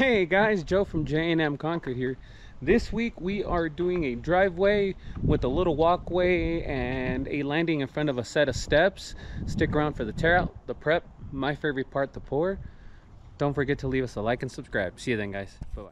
Hey guys, Joe from J&M Concrete here. This week we are doing a driveway with a little walkway and a landing in front of a set of steps. Stick around for the tear out, the prep, my favorite part, the pour. Don't forget to leave us a like and subscribe. See you then, guys. Bye-bye.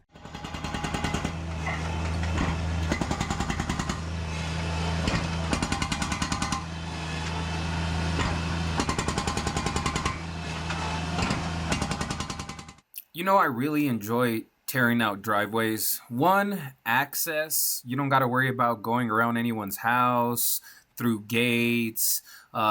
You know, I really enjoy tearing out driveways. One, access. You don't got to worry about going around anyone's house, through gates,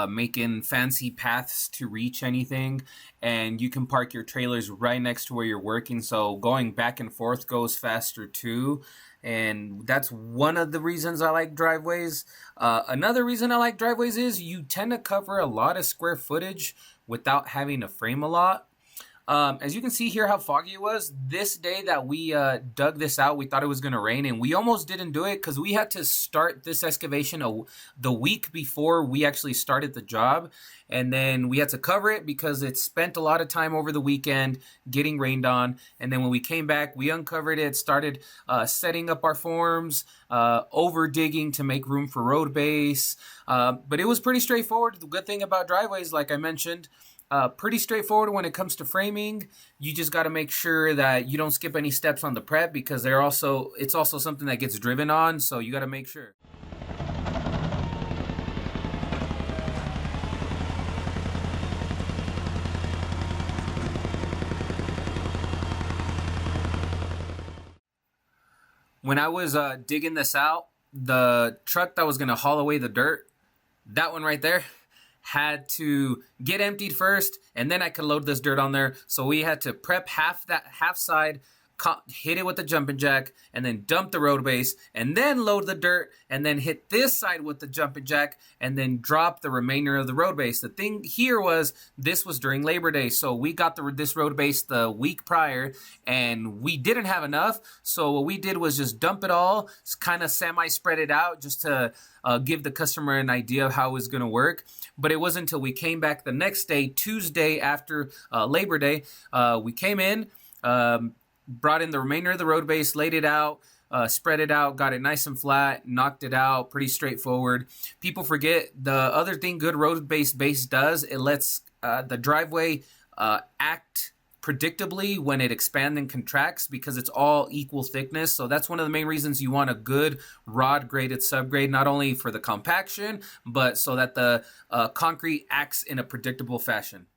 making fancy paths to reach anything. And you can park your trailers right next to where you're working. So going back and forth goes faster too. And that's one of the reasons I like driveways. Another reason I like driveways is you tend to cover a lot of square footage without having to frame a lot. As you can see here how foggy it was. This day that we dug this out, we thought it was going to rain, and we almost didn't do it because we had to start this excavation the week before we actually started the job. And then we had to cover it because it spent a lot of time over the weekend getting rained on. And then when we came back, we uncovered it, started setting up our forms, over digging to make room for road base. But it was pretty straightforward. The good thing about driveways, like I mentioned, pretty straightforward when it comes to framing. You just got to make sure that you don't skip any steps on the prep because it's also something that gets driven on, so you got to make sure. When I was digging this out, the truck that was going to haul away the dirt, that one right there, had to get emptied first, and then I could load this dirt on there. So we had to prep half side, hit it with the jumping jack, and then dump the road base, and then load the dirt, and then hit this side with the jumping jack, and then drop the remainder of the road base. The thing here was, this was during Labor Day, so we got this road base the week prior, and we didn't have enough, so what we did was just dump it all, kind of semi-spread it out, just to give the customer an idea of how it was going to work. But it wasn't until we came back the next day, Tuesday after Labor Day, we came in, brought in the remainder of the road base, laid it out, spread it out, got it nice and flat, knocked it out, pretty straightforward. People forget the other thing good road base does, it lets the driveway act predictably when it expands and contracts because it's all equal thickness. So that's one of the main reasons you want a good rod graded subgrade, not only for the compaction, but so that the concrete acts in a predictable fashion.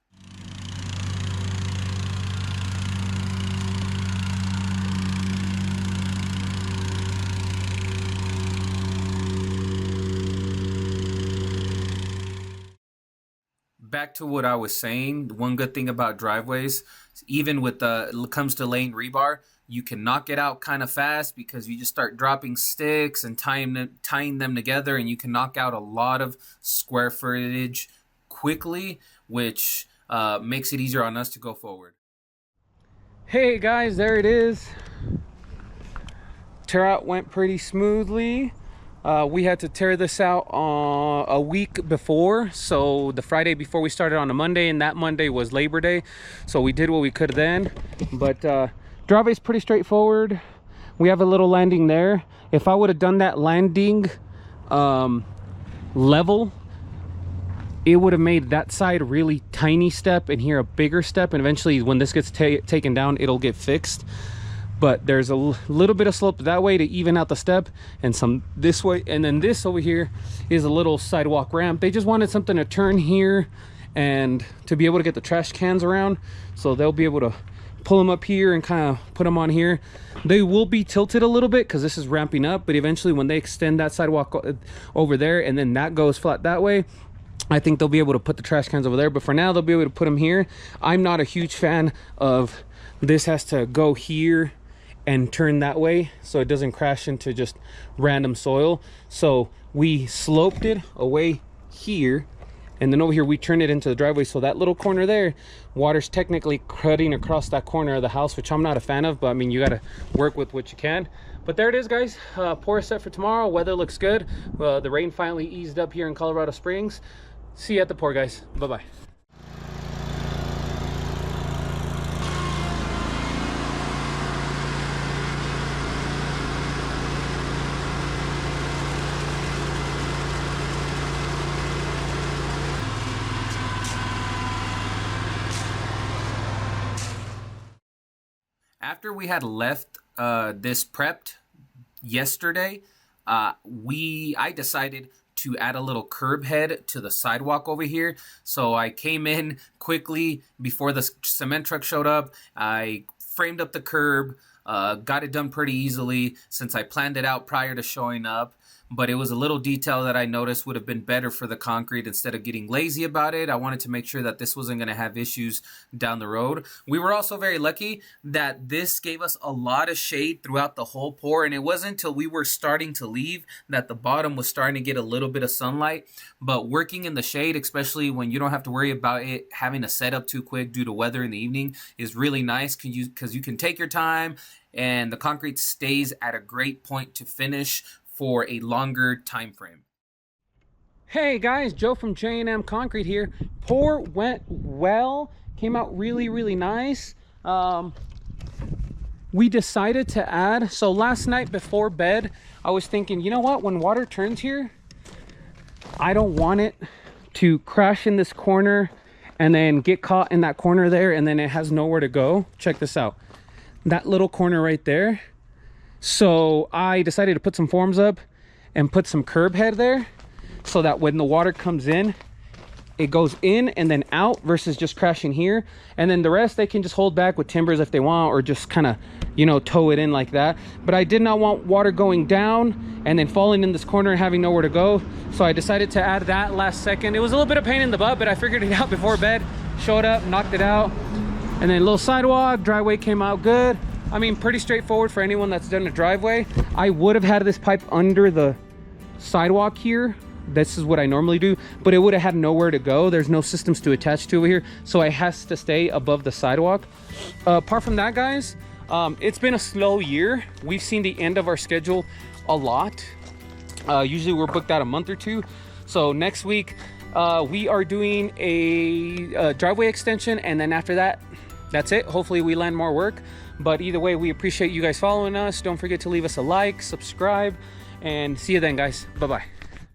Back to what I was saying, one good thing about driveways, even when it comes to laying rebar, you can knock it out kind of fast because you just start dropping sticks and tying them together, and you can knock out a lot of square footage quickly, which makes it easier on us to go forward. Hey guys, there it is. Tear out went pretty smoothly. We had to tear this out a week before, so the Friday before we started on a Monday, and that Monday was Labor Day, so we did what we could then. But driveway's pretty straightforward. We have a little landing there. If I would have done that landing level, it would have made that side really tiny step and here a bigger step, and eventually when this gets taken down, it'll get fixed. But there's a little bit of slope that way to even out the step, and some this way, and then this over here is a little sidewalk ramp. They just wanted something to turn here and to be able to get the trash cans around, so they'll be able to pull them up here and kind of put them on here. They will be tilted a little bit because this is ramping up, but eventually when they extend that sidewalk over there and then that goes flat that way, I think they'll be able to put the trash cans over there. But for now, they'll be able to put them here. I'm not a huge fan of this has to go here and turn that way so it doesn't crash into just random soil. So we sloped it away here, and then over here we turned it into the driveway, so that little corner there, water's technically cutting across that corner of the house, which I'm not a fan of, but I mean, you got to work with what you can. But there it is, guys. Pour set for tomorrow. Weather looks good. The rain finally eased up here in Colorado Springs. See you at the pour, guys. Bye bye. After we had left this prepped yesterday, I decided to add a little curb head to the sidewalk over here. So I came in quickly before the cement truck showed up. I framed up the curb, got it done pretty easily since I planned it out prior to showing up. But it was a little detail that I noticed would have been better for the concrete. Instead of getting lazy about it, I wanted to make sure that this wasn't going to have issues down the road. We were also very lucky that this gave us a lot of shade throughout the whole pour, and it wasn't until we were starting to leave that the bottom was starting to get a little bit of sunlight. But working in the shade, especially when you don't have to worry about it having to set up too quick due to weather in the evening, is really nice because you can take your time and the concrete stays at a great point to finish for a longer time frame. Hey guys, Joe from J&M Concrete here. Pour went well, came out really nice. We decided to add, so last night before bed, I was thinking, you know what, when water turns here, I don't want it to crash in this corner and then get caught in that corner there and then it has nowhere to go. Check this out, that little corner right there. So I decided to put some forms up and put some curb head there so that when the water comes in, it goes in and then out versus just crashing here. And then the rest they can just hold back with timbers if they want, or just kind of, you know, tow it in like that. But I did not want water going down and then falling in this corner and having nowhere to go. So I decided to add that last second. It was a little bit of pain in the butt, but I figured it out before bed. Showed up, knocked it out. And then a little sidewalk, driveway came out good. I mean, pretty straightforward for anyone that's done a driveway. I would have had this pipe under the sidewalk here. This is what I normally do, but it would have had nowhere to go. There's no systems to attach to over here, so it has to stay above the sidewalk. Apart from that, guys, it's been a slow year. We've seen the end of our schedule a lot. Usually we're booked out a month or two. So next week, we are doing a driveway extension, and then after that, that's it. Hopefully we land more work. But either way, we appreciate you guys following us. Don't forget to leave us a like, subscribe, and see you then, guys. Bye-bye.